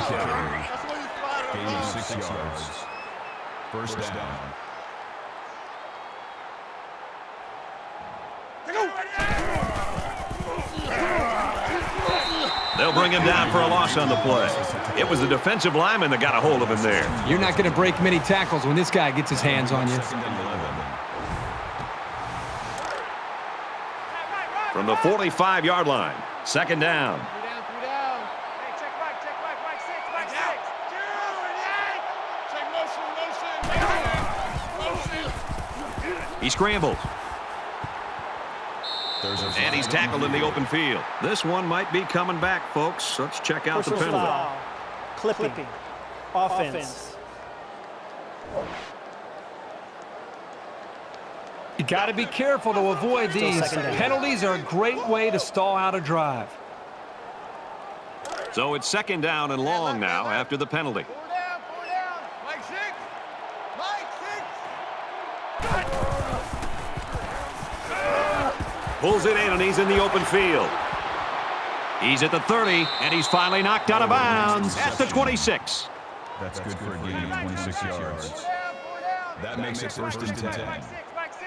carry. Gain of 6 yards. First down. They'll bring him down for a loss on the play. It was the defensive lineman that got a hold of him there. You're not going to break many tackles when this guy gets his hands on you. 2nd and 11. From the 45-yard line, 2nd down. 3 down. Hey, check Mike 6. Mike 6. Check motion. He scrambles. And he's tackled in the open field. This one might be coming back, folks. Let's check out the Personal penalty. foul. Clipping. Offense. You got to be careful to avoid these. Penalties are a great way to stall out a drive. So it's 2nd down and long now after the penalty. 4 down. Mike 6. Mike 6. Pulls it in, and he's in the open field. He's at the 30, and he's finally knocked out of bounds at the 26. That's good for a gain of 26 yards. 4 down. That makes it 1st and 10. Mike 6. Mike 6.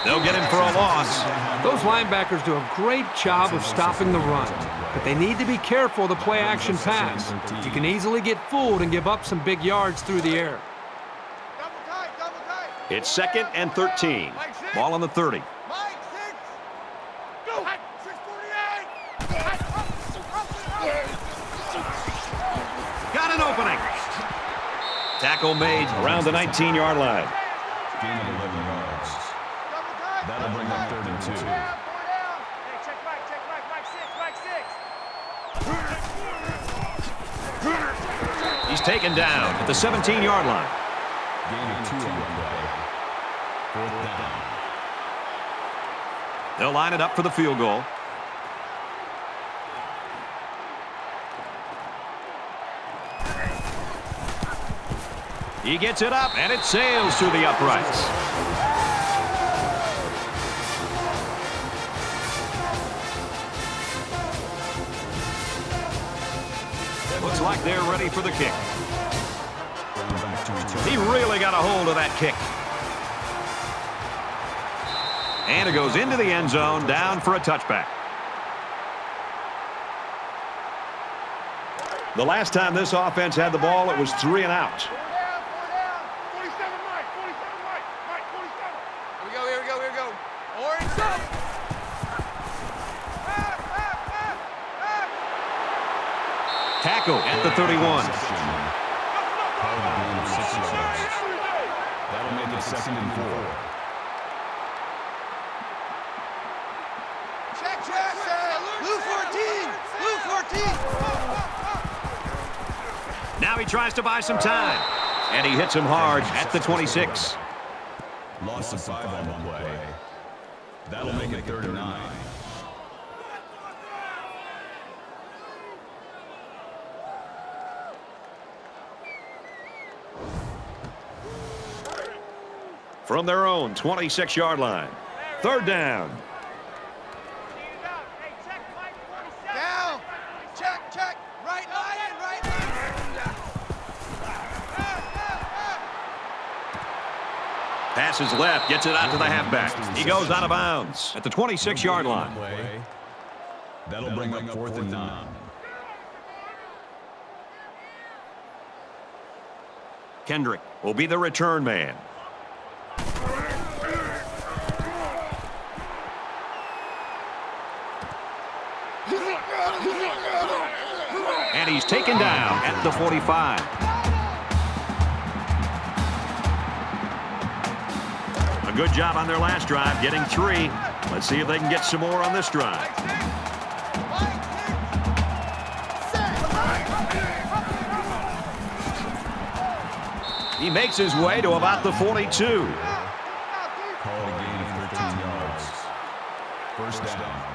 They'll get him for a loss. Those linebackers do a great job of stopping the run, but they need to be careful to play action pass. You can easily get fooled and give up some big yards through the air. Double tight. It's 2nd and 13. Ball on the 30. Mike 6. Go. 648. Got an opening. Tackle made around the 19-yard line. Gain of 11 yards. That'll bring up 3rd and 2. 4 down. Hey, check Mike 6. He's taken down at the 17-yard line. Gain of 2 on the play. 4th down. They'll line it up for the field goal. He gets it up, and it sails through the uprights. Looks like they're ready for the kick. He really got a hold of that kick. And it goes into the end zone, down for a touchback. The last time this offense had the ball, it was 3 and out. 4 down. 47 Mike. 47 Mike. Mike 47. Here we go. Orange up. Tackle at the 31. Called a gain of 6 yards. That'll make it 2nd and 4. Check. Blue 14. Blue 14. Now he tries to buy some time. And he hits him hard at the 26. Loss of 5 on the play. That'll make it 3rd and 9. From their own 26-yard line. 3rd down. Down. Check. Right Passes left, gets it out to the halfback. He goes out of bounds at the 26-yard line. That'll bring up 4th and 9. Kendrick will be the return man. And he's taken down at the 45. A good job on their last drive, getting 3. Let's see if they can get some more on this drive. He makes his way to about the 42. Call it a gain of 13 yards. First down.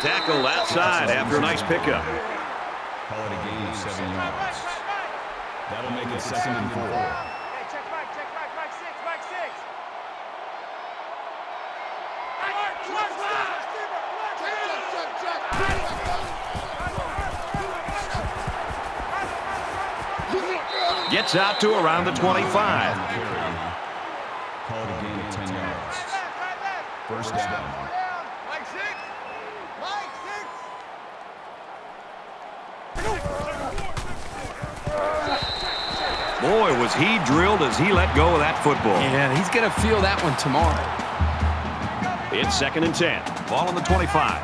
Tackled outside after a nice pickup. Call it a gain of 7 yards. That'll make it 2nd and 4. Check back, 6, back 6. Gets out to around the 25. Call it a gain of 10 yards. First down. Boy, was he drilled as he let go of that football. Yeah, he's going to feel that one tomorrow. It's 2nd and 10. Ball on the 25.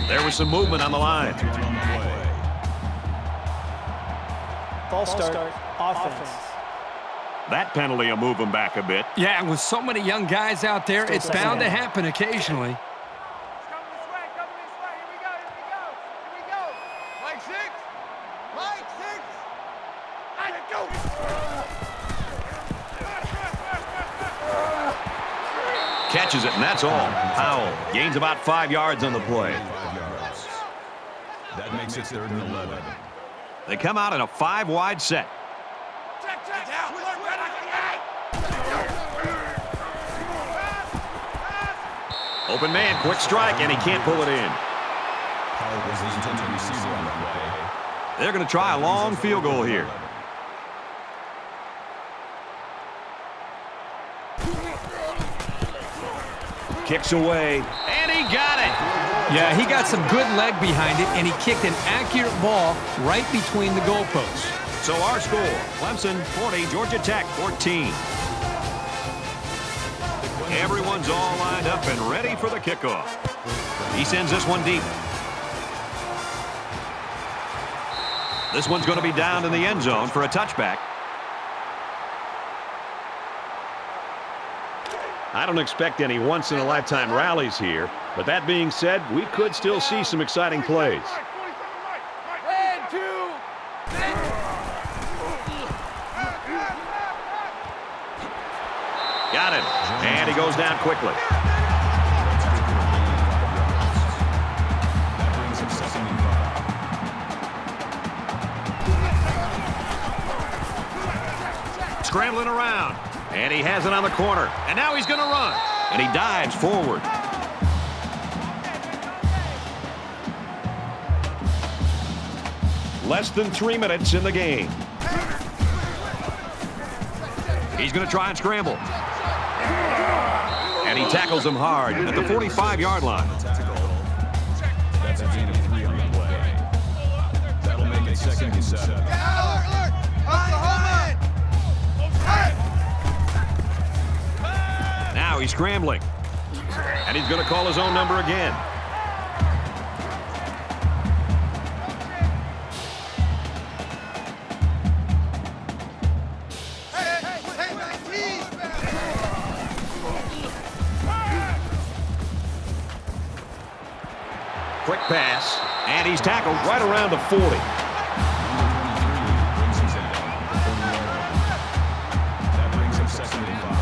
There was some movement on the line. False start. Offense. That penalty will move them back a bit. Yeah, with so many young guys out there, Still it's second bound to down. happen occasionally. Catches it, and that's all. Powell gains about 5 yards on the play. 5 yards. That makes it 3rd and 11. They come out in a 5-wide set. Open man, quick strike, and he can't pull it in. Powell was the intended receiver on the play. They're going to try a long field goal here. Kicks away, and he got it. Yeah, he got some good leg behind it, and he kicked an accurate ball right between the goalposts. So our score, Clemson 40, Georgia Tech 14. Everyone's all lined up and ready for the kickoff. He sends this one deep. This one's going to be down in the end zone for a touchback. I don't expect any once-in-a-lifetime rallies here, but that being said, we could still see some exciting plays. Got it, and he goes down quickly. That brings him 2nd and 5. Scrambling around, and he has it on the corner, and now he's going to run, and he dives forward. Less than 3 minutes in the game. He's going to try and scramble. And he tackles him hard at the 45-yard line. That's a gain of 3 on the play. That'll make it 2nd and 7. Now he's scrambling. And he's going to call his own number again. Quick pass, and he's tackled right around the 40. Brings him down. That brings him 2nd and 5.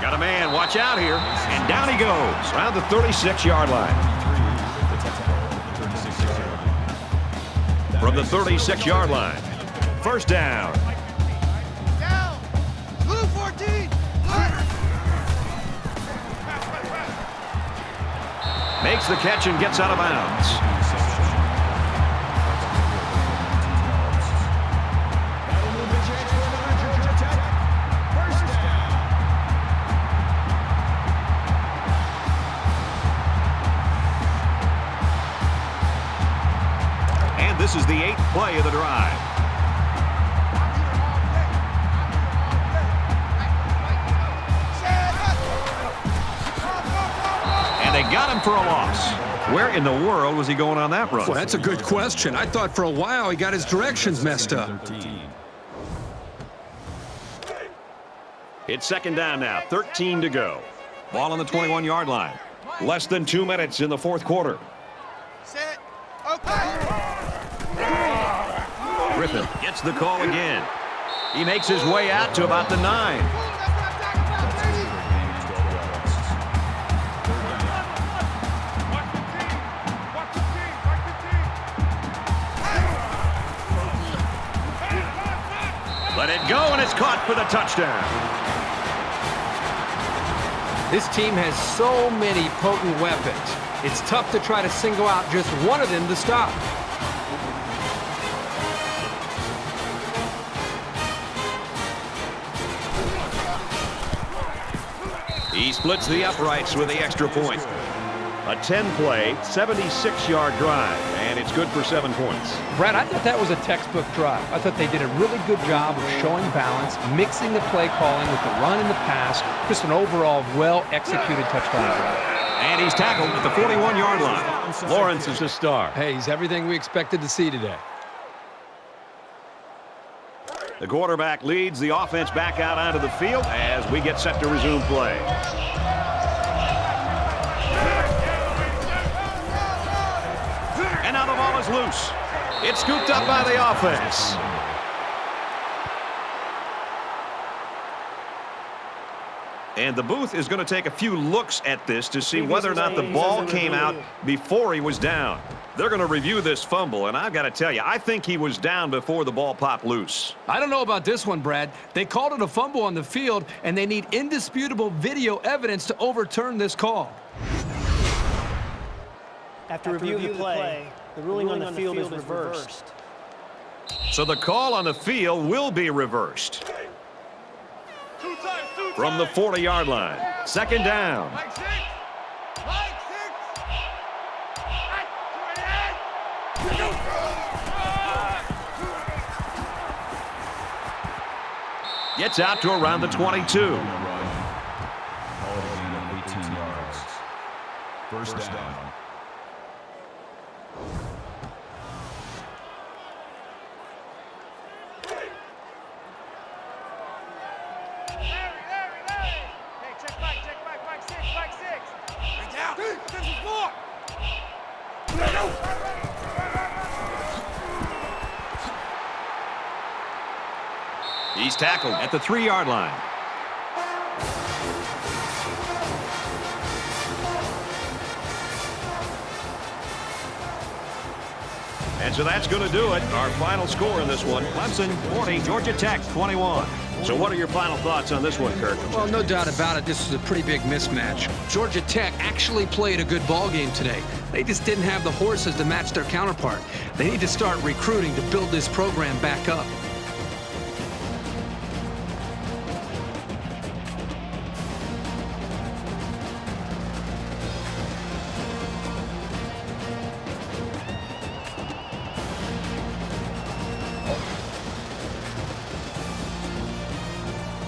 Got a man, watch out here. And And down he goes around the 36-yard line. From the 36-yard line, first down. Down. Blue 14. Makes the catch and gets out of bounds. And this is the 8th play of the drive. And they got him for a loss. Where in the world was he going on that run? Well, that's a good question. I thought for a while he got his directions messed up. It's second down now, 13 to go. Ball on the 21-yard line. Less than 2 minutes in the fourth quarter. Set. Okay. Griffin gets the call again. He makes his way out to about the 9. Let it go, and it's caught for the touchdown. This team has so many potent weapons. It's tough to try to single out just one of them to stop. He splits the uprights with the extra point. A 10-play, 76-yard drive, and it's good for 7 points. Brad, I thought that was a textbook drive. I thought they did a really good job of showing balance, mixing the play calling with the run and the pass. Just an overall well-executed touchdown drive. And he's tackled at the 41-yard line. Lawrence is the star. Hey, he's everything we expected to see today. The quarterback leads the offense back out onto the field as we get set to resume play. And now the ball is loose. It's scooped up by the offense. And the booth is going to take a few looks at this to see whether or not the ball came out before he was down. They're going to review this fumble, and I've got to tell you, I think he was down before the ball popped loose. I don't know about this one, Brad. They called it a fumble on the field, and they need indisputable video evidence to overturn this call. After review of the play, the ruling on the field is reversed. So the call on the field will be reversed. From the 40-yard line, second down. Gets out to around the 22. First down. He's tackled at the 3-yard line. And so that's going to do it. Our final score in this one, Clemson 40, Georgia Tech 21. So what are your final thoughts on this one, Kirk? Well, no doubt about it, this was a pretty big mismatch. Georgia Tech actually played a good ball game today. They just didn't have the horses to match their counterpart. They need to start recruiting to build this program back up.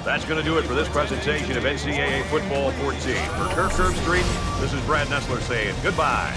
That's going to do it for this presentation of NCAA Football 14. For Kirk Herbstreit, this is Brad Nessler saying goodbye.